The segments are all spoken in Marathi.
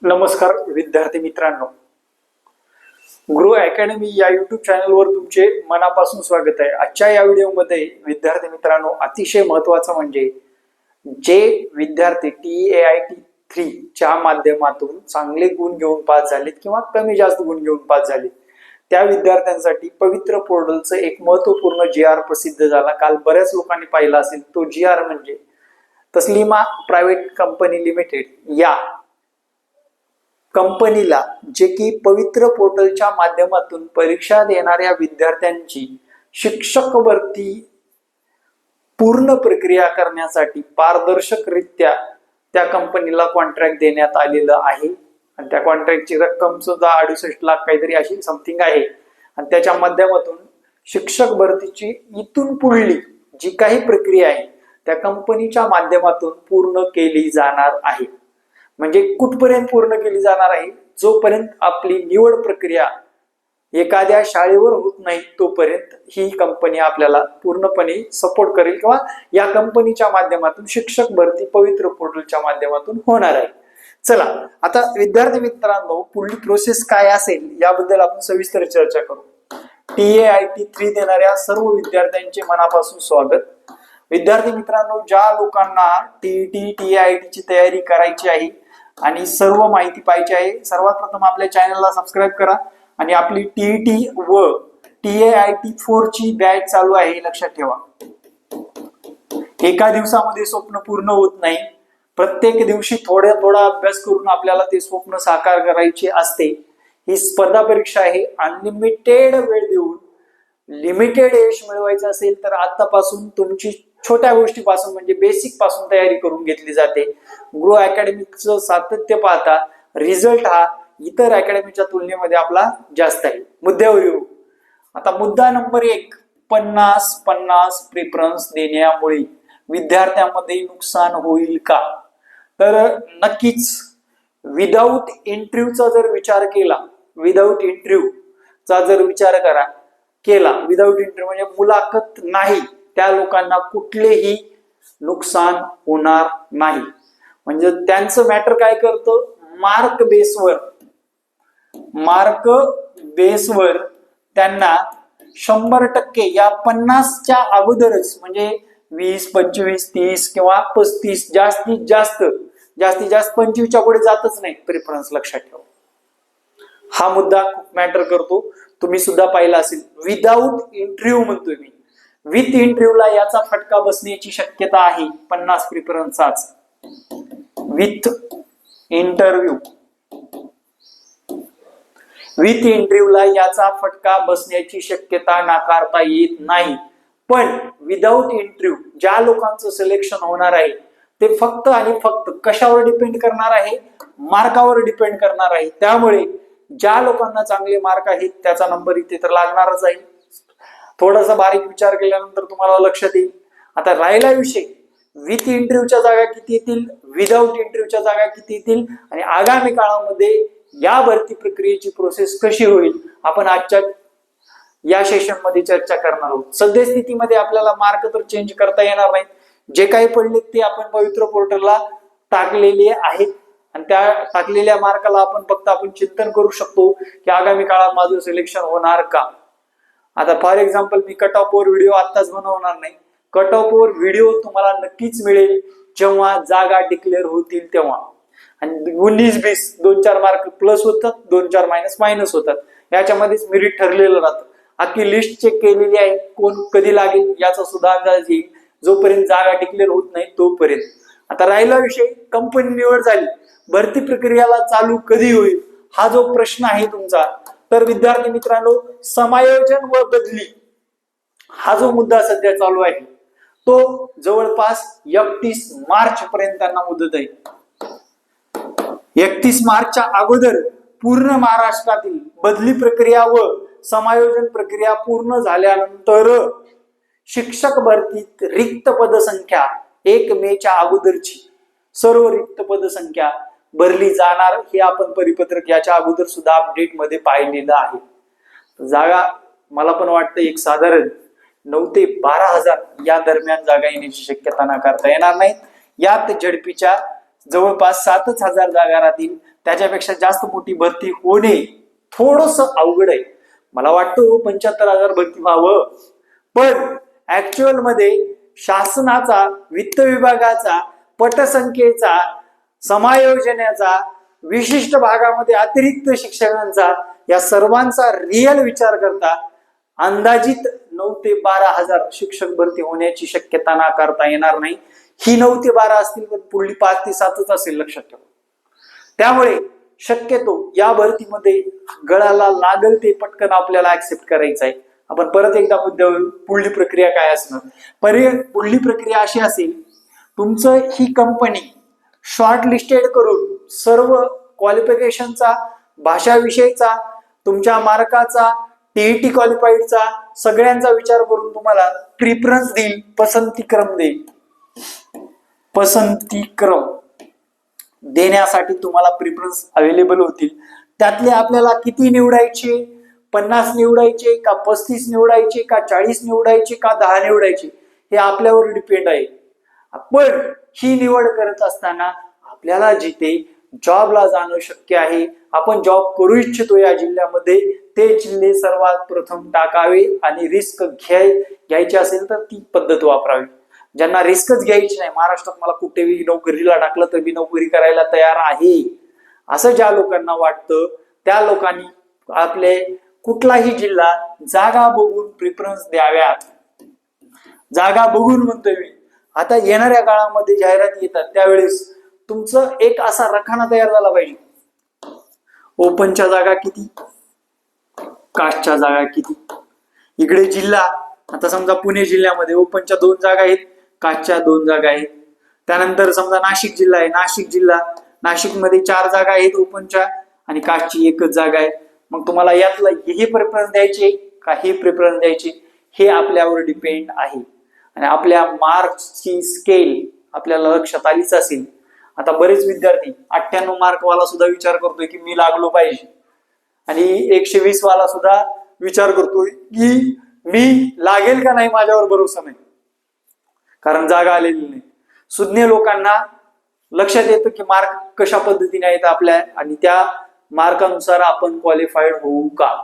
नमस्कार विद्यार्थी मित्रांनो, ग्रो अकॅडमी या युट्यूब चॅनलवर तुमचे मनापासून स्वागत आहे। आजच्या या व्हिडिओमध्ये विद्यार्थी मित्रांनो, अतिशय महत्त्वाचं म्हणजे जे विद्यार्थी TEIT3 च्या माध्यमातून चांगले गुण घेऊन पास झालेत किंवा कमी जास्त गुण घेऊन पास झालेत त्या विद्यार्थ्यांसाठी पवित्र पोर्टलचं एक महत्त्वपूर्ण GR प्रसिद्ध झाला। काल बऱ्याच लोकांनी पाहिला असेल। तो GR म्हणजे तस्लिमा प्रायव्हेट कंपनी लिमिटेड या कंपनीला जे की पवित्र पोर्टलच्या माध्यमातून परीक्षा देणाऱ्या विद्यार्थ्यांची शिक्षक भरती पूर्ण प्रक्रिया करण्यासाठी पारदर्शकरित्या त्या कंपनीला कॉन्ट्रॅक्ट देण्यात आलेलं आहे आणि त्या कॉन्ट्रॅक्टची रक्कम सुद्धा 68 लाख काहीतरी अशी समथिंग आहे आणि त्याच्या माध्यमातून शिक्षक भरतीची इथून पुढली जी काही प्रक्रिया आहे त्या कंपनीच्या माध्यमातून पूर्ण केली जाणार आहे। म्हणजे कुठपर्यंत पूर्ण केली जाणार आहे, जोपर्यंत आपली निवड प्रक्रिया एखाद्या शाळेवर होत नाही तोपर्यंत ही कंपनी आपल्याला पूर्णपणे सपोर्ट करेल किंवा या कंपनीच्या माध्यमातून शिक्षक भरती पवित्र पोर्टलच्या माध्यमातून होणार आहे। चला आता विद्यार्थी मित्रांनो, पुढली प्रोसेस काय असेल याबद्दल आपण सविस्तर चर्चा करू। TEIT3 देणाऱ्या सर्व विद्यार्थ्यांचे मनापासून स्वागत। विद्यार्थी मित्रांनो, ज्या लोकांना TET ची तयारी करायची आहे आणि सर्व माहिती पाहिजे आहे, सर्वात प्रथम आपल्या चॅनलला सबस्क्राईब करा आणि आपली TET व TEIT4 ची बॅच चालू आहे, लक्षात ठेवा। एका दिवसामध्ये स्वप्न पूर्ण होत नाही, प्रत्येक दिवशी थोडा थोडा अभ्यास करून आपल्याला ते स्वप्न साकार करायचे असते। ही स्पर्धा परीक्षा आहे, अनलिमिटेड वेळ देऊन लिमिटेड यश मिळवायचं असेल तर आतापासून तुमची छोट्या गोष्टीपासून म्हणजे बेसिक पासून तयारी करून घेतली जाते। ग्रो अकॅडमीचं सातत्य पाहता रिझल्ट हा इतर अकॅडमीच्या तुलनेमध्ये आपला जास्त आहे। मुद्द्यावर येऊ। आता मुद्दा नंबर 1, 50-50 प्रेफरन्स देण्यामुळे विद्यार्थ्यांमध्ये नुकसान होईल का? तर नक्कीच विदाऊट इंटरव्ह्यूचा जर विचार केला, विदाऊट इंटरव्ह्यूचा जर विचार केला, विदाऊट इंटरव्ह्यू म्हणजे मुलाखत नाही, त्या लोकांना कुठलेही नुकसान होणार नाही। म्हणजे त्यांचं मॅटर काय करतं, मार्क बेसवर त्यांना 100% या 50च्या अगोदरच म्हणजे 20, 25, 30 किंवा 35 जास्तीत जास्त 25च्या पुढे जातच नाही प्रेफरन्स, लक्षात ठेवा। हा मुद्दा खूप मॅटर करतो, तुम्ही सुद्धा पाहिला असेल। विदाऊट इंटरव्ह्यू म्हणतोय मी, विथ इंटरव्ह्यूला याचा फटका बसण्याची शक्यता आहे 50 प्रेफरन्सचाच। विथ इंटरव्ह्यूला याचा फटका बसण्याची शक्यता नाकारता येत नाही, पण विदाऊट इंटरव्ह्यू ज्या लोकांचं सिलेक्शन होणार आहे ते फक्त आणि फक्त कशावर डिपेंड करणार आहे, मार्कावर डिपेंड करणार आहे। त्यामुळे ज्या लोकांना चांगले मार्क आहेत त्याचा नंबर इथे तर लागणारच आहे। थोडासा बारीक विचार केल्यानंतर तुम्हाला लक्षात येईल। आता राहिला विषय विथ इंटरव्ह्यूच्या जागा किती येतील, विदाऊट इंटरव्ह्यूच्या जागा किती येतील आणि आगामी काळामध्ये या भरती प्रक्रियेची प्रोसेस कशी होईल, आपण आजच्या या सेशन मध्ये चर्चा करणार आहोत। सद्यस्थितीमध्ये आपल्याला मार्क तर चेंज करता येणार नाहीत, जे काही पडले ते आपण पवित्र पोर्टलला टाकलेले आहेत आणि त्या टाकलेल्या मार्काला आपण चिंतन करू शकतो की आगामी काळात माझं सिलेक्शन होणार का। आता for example me cut off वर व्हिडिओ आत्ताच बनवणार नाही, कट ऑफ वर व्हिडिओ तुम्हाला नक्कीच मिळेल जेव्हा जागा डिक्लेअर होतील तेव्हा। आणि 19-20 2-4 मार्क प्लस होतात, 2-4 मायनस होतात, याच्यामध्येच मेरिट ठरलेलं राहतं। अख्खी लिस्ट चेक केलेली आहे, कोण कधी लागेल याचा सुद्धा अंदाज येईल जोपर्यंत जागा डिक्लेअर होत नाही तोपर्यंत। आता राहिला विषय कंपनी निवड झाली, भरती प्रक्रियाला चालू कधी होईल हा जो प्रश्न आहे तुमचा, तर विद्यार्थी मित्रांनो, समायोजन व बदली हा जो मुद्दा सध्या चालू आहे तो जवळपास 31 मार्च पर्यंत त्यांना मुदत आहे। 31 मार्चच्या अगोदर पूर्ण महाराष्ट्रातील बदली प्रक्रिया व समायोजन प्रक्रिया पूर्ण झाल्यानंतर शिक्षक भरतीत रिक्त पदसंख्या 1 मेच्या अगोदरची सर्व रिक्त पदसंख्या भरली जाणार, हे आपण परिपत्रक याच्या अगोदर सुद्धा अपडेट मध्ये पाहिलेलं आहे। जागा मला पण वाटतं एक साधारण 9 ते 12 हजार या दरम्यान जागा येण्याची शक्यता नाकारता येणार नाही। यात झडपीच्या जवळपास 7,000 जागा राहतील. त्याच्यापेक्षा जास्त मोठी भरती होणे थोडस अवघड आहे. मला वाटतं 75,000 भरती व्हावं, पण ऍक्च्युअल मध्ये शासनाचा, वित्त विभागाचा, पटसंख्येचा, समायोजनाचा, विशिष्ट भागामध्ये अतिरिक्त शिक्षकांचा, या सर्वांचा रिअल विचार करता अंदाजित 9 ते 12,000 शिक्षक भरती होण्याची शक्यता नाकारता येणार नाही. ही 9 ते 12 असतील, पण पुढली 5 ते 7च असेल, लक्षात ठेवा. त्यामुळे शक्यतो या भरतीमध्ये गळाला लागल ते पटकन आपल्याला ऍक्सेप्ट करायचं आहे. आपण परत एकदा मुद्द्यावर, पुढली प्रक्रिया काय असणार? पुढली प्रक्रिया अशी असेल, तुमचं ही कंपनी शॉर्ट लिस्टेड करून सर्व क्वालिफिकेशनचा, भाषा विषयचा, तुमच्या मार्काचा, टीईटी क्वालिफाईडचा, सगळ्यांचा विचार करून तुम्हाला प्रिफरन्स देईल, पसंतीक्रम देईल. पसंतीक्रम देण्यासाठी तुम्हाला प्रिफरन्स अवेलेबल होतील. त्यातले आपल्याला किती निवडायचे? 50 निवडायचे का 35 निवडायचे का 40 निवडायचे का 10 निवडायचे? हे आपल्यावर डिपेंड आहे. पण ही निवड करत असताना आपल्याला जिथे जॉबला जाणं शक्य आहे, आपण जॉब करू इच्छितो या जिल्ह्यामध्ये, ते जिल्हे सर्वात प्रथम टाकावे आणि रिस्क घ्यायची असेल तर ती पद्धत वापरावी. ज्यांना रिस्कच घ्यायची नाही, महाराष्ट्रात मला कुठेही नोकरीला टाकलं तर मी नोकरी करायला तयार आहे, असं ज्या लोकांना वाटतं, त्या लोकांनी आपले कुठलाही जिल्हा जागा बघून प्रिफरन्स द्याव्यात. जागा बघून म्हणतोय मी. आता येणाऱ्या काळामध्ये जाहिराती येतात, त्यावेळेस तुमचं एक असा रखाना तयार झाला पाहिजे. ओपनच्या जागा किती, कास्टच्या जागा किती. इकडे जिल्हा, आता समजा पुणे जिल्ह्यामध्ये ओपनच्या 2 जागा आहेत, कास्टच्या 2 जागा आहेत. त्यानंतर समजा नाशिक जिल्हा आहे, नाशिकमध्ये 4 जागा आहेत ओपनच्या आणि कास्टची 1च जागा आहे. मग तुम्हाला यातला हे प्रेफरन्स द्यायचे का हे प्रेफरन्स द्यायचे, हे आपल्यावर डिपेंड आहे. आणि आपल्या मार्क्सची स्केल आपल्याला लक्षात आलीच असेल. आता बरेच विद्यार्थी 98 मार्क वाला सुद्धा विचार करतोय की मी लागलो पाहिजे, आणि 120 वाला सुद्धा विचार करतोय की मी लागेल का नाही, माझ्यावर भरोसा नाही, कारण जागा आलेली नाही. सुज्ञ लोकांना लक्षात येतं की मार्क कशा पद्धतीने आहेत आपल्या, आणि त्या मार्कानुसार आपण क्वालिफाईड होऊ का.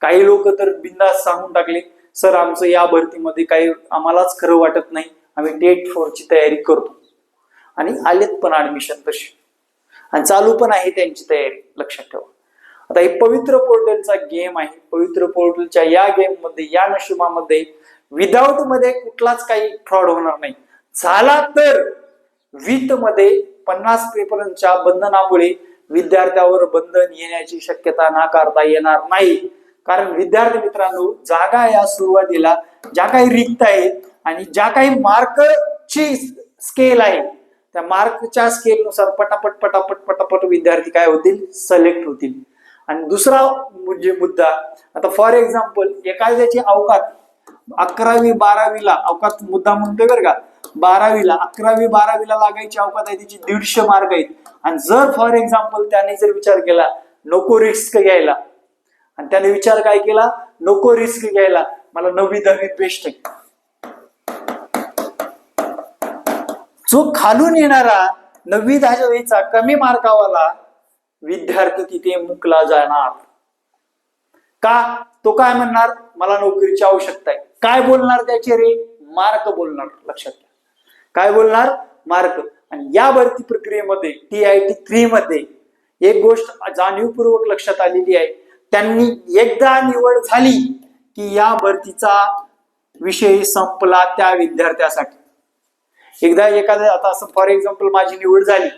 काही लोक तर बिनधास्त सांगून टाकले, सर आमचं या भरतीमध्ये काही आम्हालाच खरं वाटत नाही, आम्ही टेट 4 ची तयारी करतो, आणि आलेत पण ऍडमिशन तशी, आणि चालू पण आहे त्यांची तयारी. लक्षात ठेवा. आता हे पवित्र पोर्टलचा गेम आहे. पवित्र पोर्टलच्या या गेम मध्ये, या नशिबामध्ये विदाऊट मध्ये कुठलाच काही फ्रॉड होणार नाही. झाला तर विथ मध्ये 50 प्रेफरन्सच्या बंधनामुळे विद्यार्थ्यावर बंधन येण्याची शक्यता नाकारता येणार नाही. कारण विद्यार्थी मित्रांनो, जागा या सुरुवातीला ज्या काही रिक्त आहेत आणि ज्या काही मार्कची स्केल आहे, त्या मार्कच्या स्केलनुसार पटापट पटापट पटापट विद्यार्थी काय होतील, सिलेक्ट होतील. आणि दुसरा म्हणजे मुद्दा, आता फॉर एक्झाम्पल एखाद्याची अवकात 11वी 12वीला अवकात, मुद्दा म्हणतोय बरं का, 12वीला 11वी 12वीला लागायची अवकात आहे, त्याची 150 मार्क आहेत. आणि जर फॉर एक्झाम्पल त्याने जर विचार केला नको रिस्क घ्यायला, आणि त्याने विचार काय केला, नको रिस्क घ्यायला, मला 9वी 10वी बेस्ट आहे, जो खालून येणारा 9वी 10वीचा कमी मार्कावाला विद्यार्थी तिथे मुकला जाणार का. तो काय म्हणणार, मला नोकरीची आवश्यकता आहे. काय बोलणार त्याचे रे, मार्क बोलणार. लक्षात घ्या, काय बोलणार, मार्क. आणि या भरती प्रक्रियेमध्ये TIT 3 मध्ये एक गोष्ट जाणीवपूर्वक लक्षात आलेली आहे, त्यांनी एकदा निवड झाली की या भरतीचा विषय संपला त्या विद्यार्थ्यासाठी. एकदा एखाद्या, आता असं फॉर एक्झाम्पल माझी निवड झाली,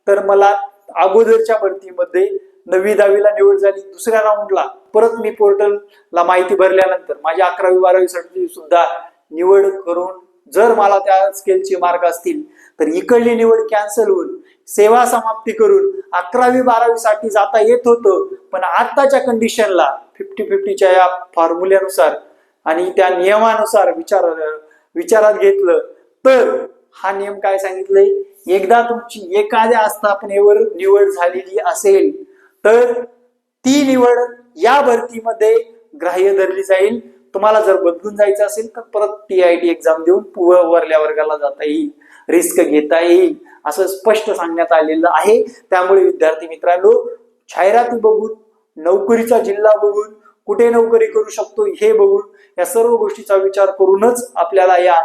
तर मला अगोदरच्या भरतीमध्ये 9वी 10वीला निवड झाली, दुसऱ्या राऊंडला परत मी पोर्टलला माहिती भरल्यानंतर माझी 11वी 12वी साठी सुद्धा निवड करून, जर मला त्या स्केलचे मार्क असतील तर इकडली निवड कॅन्सल होऊन सेवा समाप्ती करून 11वी 12वी साठी जाता येत होतं. पण आताच्या कंडिशनला 50-50च्या या फॉर्म्युल्यानुसार आणि त्या नियमानुसार विचारात घेतलं तर हा नियम काय सांगितलंय, एकदा तुमची एखाद्या आस्थापनेवर निवड झालेली असेल तर ती निवड या भरतीमध्ये ग्राह्य धरली जाईल. तुम्हाला जर बदलून जायचं असेल तर परत TIT एक्झाम देऊन वरल्या वर्गाला जाता येईल, रिस्क घेता येईल. असं स्पष्ट सांगण्यात आलेलं आहे. त्यामुळे विद्यार्थी मित्रांनो, जाहिराती बघून, नोकरीचा जिल्हा बघून, कुठे नोकरी करू शकतो हे बघून, या सर्व गोष्टीचा विचार करूनच आपल्याला या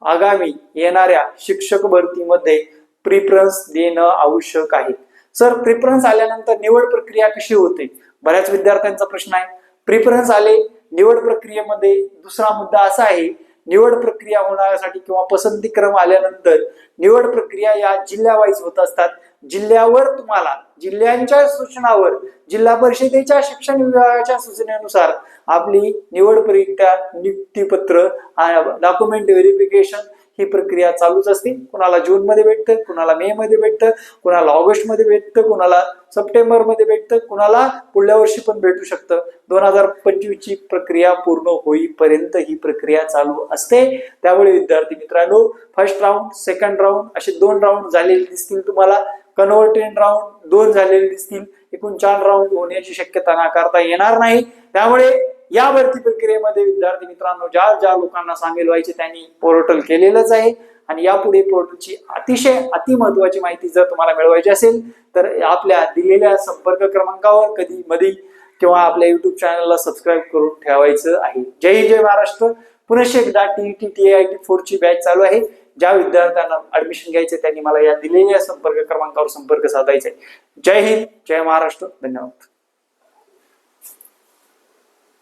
आगामी येणाऱ्या शिक्षक भरतीमध्ये प्रिफरन्स देणं आवश्यक आहे. सर, प्रिफरन्स आल्यानंतर निवड प्रक्रिया कशी होते? बऱ्याच विद्यार्थ्यांचा प्रश्न आहे. प्रिफरन्स आले, निवड प्रक्रियेमध्ये दुसरा मुद्दा असा आहे, निवड प्रक्रिया होण्यासाठी किंवा पसंती क्रम आल्यानंतर निवड प्रक्रिया या जिल्हा वाईज होत असतात. जिल्ह्यावर तुम्हाला जिल्ह्यांच्या सूचनावर, जिल्हा परिषदेच्या शिक्षण विभागाच्या सूचनेनुसार आपली निवड परीक्षा, नियुक्तीपत्र, डॉक्युमेंट व्हेरिफिकेशन ही प्रक्रिया चालूच असते. कुणाला जून मध्ये भेटतं, कुणाला मे मध्ये भेटतं, कुणाला ऑगस्ट मध्ये भेटतं, कुणाला सप्टेंबर मध्ये भेटतं, कुणाला पुढल्या वर्षी पण भेटू शकतं. 2025 ची प्रक्रिया पूर्ण होईपर्यंत ही प्रक्रिया चालू असते. त्यामुळे विद्यार्थी मित्रांनो, फर्स्ट राऊंड, सेकंड राऊंड असे 2 राऊंड झालेले दिसतील तुम्हाला. कन्व्हर्टेड राऊंड 2 झालेले दिसतील. एकूण 4 राऊंड होण्याची शक्यता नाकारता येणार नाही. त्यामुळे या भरती प्रक्रियेमध्ये विद्यार्थी मित्रांनो, ज्या लोकांना सामील व्हायचे त्यांनी पोर्टल केलेलंच आहे. आणि यापुढे पोर्टलची अतिशय महत्वाची माहिती जर तुम्हाला मिळवायची असेल तर आपल्या दिलेल्या संपर्क क्रमांकावर कधी मधी किंवा आपल्या युट्यूब चॅनलला सबस्क्राईब करून ठेवायचं आहे. जय हिंद, जय महाराष्ट्र. पुनश्च एकदा TET TIT 4 ची बॅच चालू आहे. ज्या विद्यार्थ्यांना ऍडमिशन घ्यायचे त्यांनी मला या दिलेल्या संपर्क क्रमांकावर संपर्क साधायचा आहे. जय हिंद, जय महाराष्ट्र. धन्यवाद.